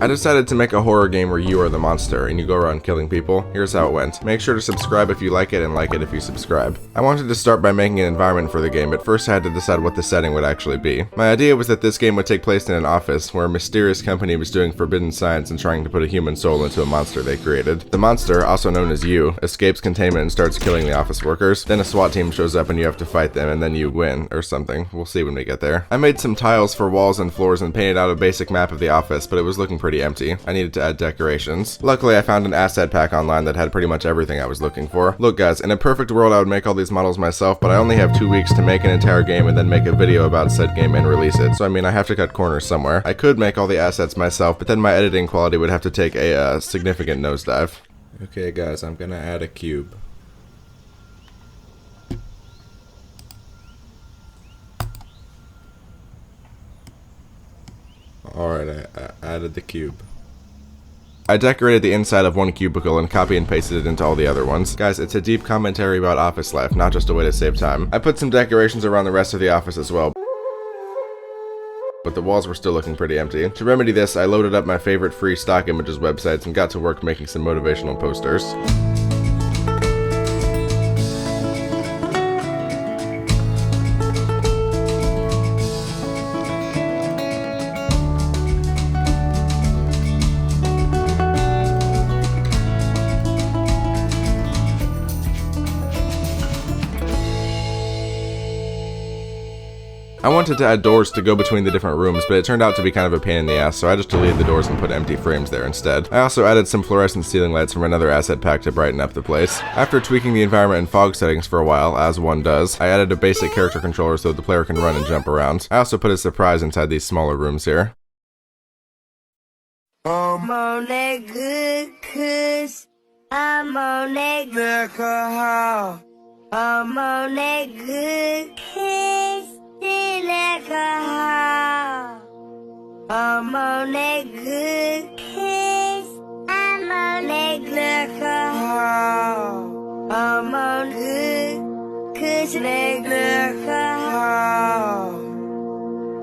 I decided to make a horror game where you are the monster and you go around killing people. Here's how it went. Make sure to subscribe if you like it and like it if you subscribe. I wanted to start by making an environment for the game, but first I had to decide what the setting would actually be. My idea was that this game would take place in an office where a mysterious company was doing forbidden science and trying to put a human soul into a monster they created. The monster, also known as you, escapes containment and starts killing the office workers. Then a SWAT team shows up and you have to fight them, and then you win, or something. We'll see when we get there. I made some tiles for walls and floors and painted out a basic map of the office, but it was looking pretty empty. I needed to add decorations. Luckily, I found an asset pack online that had pretty much everything I was looking for. Look guys, in a perfect world I would make all these models myself, but I only have 2 weeks to make an entire game and then make a video about said game and release it. So I mean, I have to cut corners somewhere. I could make all the assets myself, but then my editing quality would have to take a significant nosedive. Okay guys, I'm gonna add a cube. Alright, I added the cube. I decorated the inside of one cubicle and copy and pasted it into all the other ones. Guys, it's a deep commentary about office life, not just a way to save time. I put some decorations around the rest of the office as well, but the walls were still looking pretty empty. To remedy this, I loaded up my favorite free stock images websites and got to work making some motivational posters. I wanted to add doors to go between the different rooms, but it turned out to be kind of a pain in the ass, so I just deleted the doors and put empty frames there instead. I also added some fluorescent ceiling lights from another asset pack to brighten up the place. After tweaking the environment and fog settings for a while, as one does, I added a basic character controller so that the player can run and jump around. I also put a surprise inside these smaller rooms here. I'm on that good kush. I'm on that good alcohol. I'm on that good kush. I'm on that good kiss. I'm on that good alcohol. I'm on good kush and that good alcohol.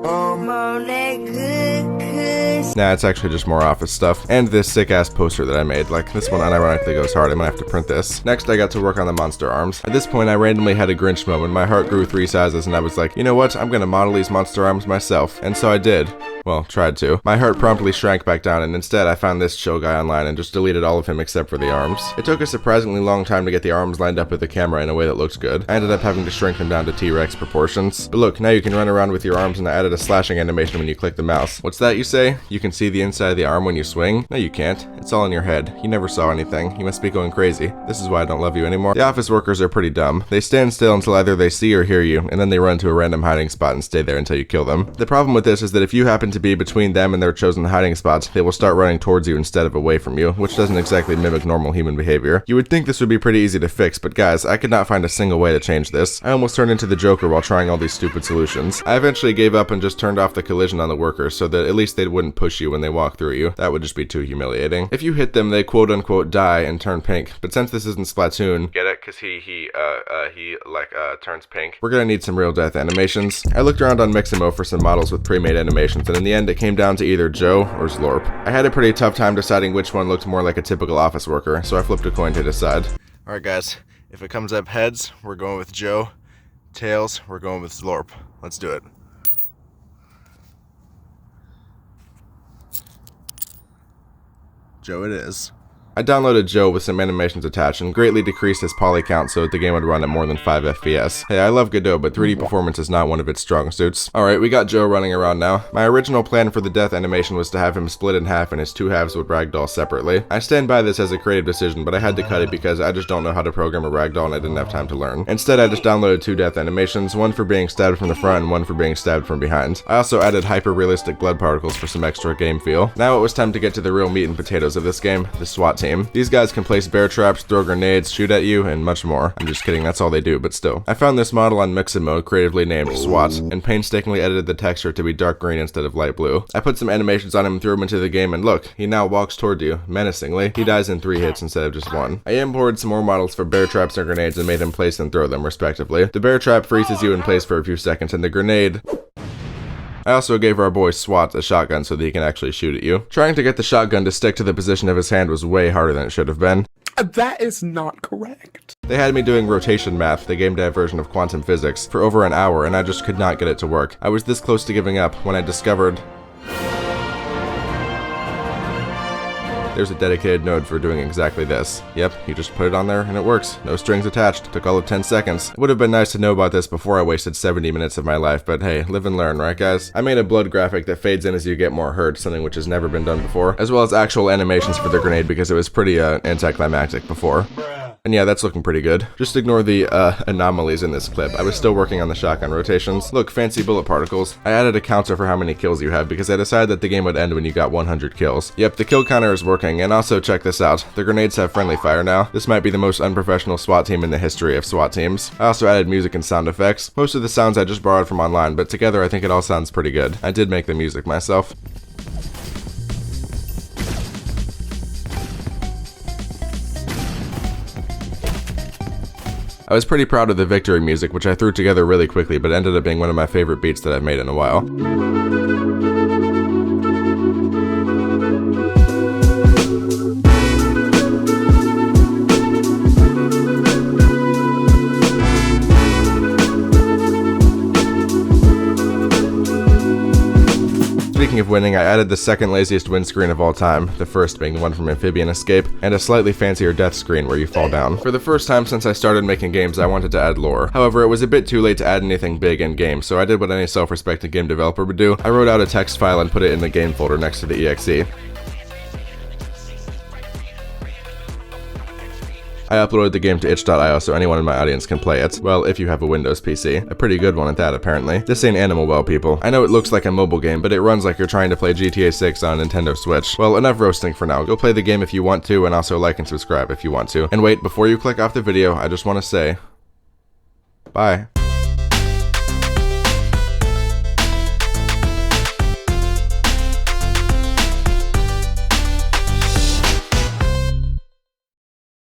I'm on that good kush. Nah, it's actually just more office stuff. And this sick-ass poster that I made. Like, this one unironically goes hard. I'm gonna have to print this. Next, I got to work on the monster arms. At this point, I randomly had a Grinch moment. My heart grew 3 sizes, and I was like, you know what? I'm gonna model these monster arms myself. And so I did. Well, tried to. My heart promptly shrank back down, and instead I found this chill guy online and just deleted all of him except for the arms. It took a surprisingly long time to get the arms lined up with the camera in a way that looked good. I ended up having to shrink them down to T-Rex proportions. But look, now you can run around with your arms, and I added a slashing animation when you click the mouse. What's that, you say? You can see the inside of the arm when you swing? No, you can't. It's all in your head. You never saw anything. You must be going crazy. This is why I don't love you anymore. The office workers are pretty dumb. They stand still until either they see or hear you, and then they run to a random hiding spot and stay there until you kill them. The problem with this is that if you happen to be between them and their chosen hiding spots, they will start running towards you instead of away from you, which doesn't exactly mimic normal human behavior. You would think this would be pretty easy to fix, but guys, I could not find a single way to change this. I almost turned into the Joker while trying all these stupid solutions. I eventually gave up and just turned off the collision on the workers so that at least they wouldn't push you when they walk through you. That would just be too humiliating. If you hit them, they quote-unquote die and turn pink, but since this isn't Splatoon, get it? Cause he turns pink. We're gonna need some real death animations. I looked around on Mixamo for some models with pre-made animations, and in the end it came down to either Joe or Slorp. I had a pretty tough time deciding which one looked more like a typical office worker, so I flipped a coin to decide. Alright guys, if it comes up heads, we're going with Joe. Tails, we're going with Slorp. Let's do it. Joe it is. I downloaded Joe with some animations attached and greatly decreased his poly count so that the game would run at more than 5 FPS. Hey, I love Godot, but 3D performance is not one of its strong suits. Alright, we got Joe running around now. My original plan for the death animation was to have him split in half and his 2 halves would ragdoll separately. I stand by this as a creative decision, but I had to cut it because I just don't know how to program a ragdoll and I didn't have time to learn. Instead, I just downloaded 2 death animations, one for being stabbed from the front and one for being stabbed from behind. I also added hyper-realistic blood particles for some extra game feel. Now it was time to get to the real meat and potatoes of this game, the SWAT team. These guys can place bear traps, throw grenades, shoot at you, and much more. I'm just kidding, that's all they do, but still. I found this model on Mixamo, creatively named SWAT, and painstakingly edited the texture to be dark green instead of light blue. I put some animations on him and threw him into the game, and look, he now walks toward you, menacingly. He dies in 3 hits instead of just 1. I imported some more models for bear traps and grenades and made him place and throw them, respectively. The bear trap freezes you in place for a few seconds, and the grenade I also gave our boy SWAT a shotgun so that he can actually shoot at you. Trying to get the shotgun to stick to the position of his hand was way harder than it should have been. That is not correct. They had me doing rotation math, the game dev version of quantum physics, for over an hour, and I just could not get it to work. I was this close to giving up when I discovered there's a dedicated node for doing exactly this. Yep, you just put it on there and it works. No strings attached. Took all of 10 seconds. It would have been nice to know about this before I wasted 70 minutes of my life, but hey, live and learn, right guys? I made a blood graphic that fades in as you get more hurt, something which has never been done before, as well as actual animations for the grenade because it was pretty anticlimactic before. And yeah, that's looking pretty good. Just ignore the anomalies in this clip. I was still working on the shotgun rotations. Look, fancy bullet particles. I added a counter for how many kills you have because I decided that the game would end when you got 100 kills. Yep, the kill counter is working, and also check this out. The grenades have friendly fire now. This might be the most unprofessional SWAT team in the history of SWAT teams. I also added music and sound effects. Most of the sounds I just borrowed from online, but together I think it all sounds pretty good. I did make the music myself. I was pretty proud of the victory music, which I threw together really quickly, but ended up being one of my favorite beats that I've made in a while. Speaking of winning, I added the second laziest win screen of all time, the first being the one from Amphibian Escape, and a slightly fancier death screen where you fall down. For the first time since I started making games, I wanted to add lore. However, it was a bit too late to add anything big in game, so I did what any self-respecting game developer would do. I wrote out a text file and put it in the game folder next to the exe. I uploaded the game to itch.io so anyone in my audience can play it. Well, if you have a Windows PC. A pretty good one at that, apparently. This ain't Animal Well, people. I know it looks like a mobile game, but it runs like you're trying to play GTA 6 on a Nintendo Switch. Well, enough roasting for now. Go play the game if you want to, and also like and subscribe if you want to. And wait, before you click off the video, I just want to say, bye.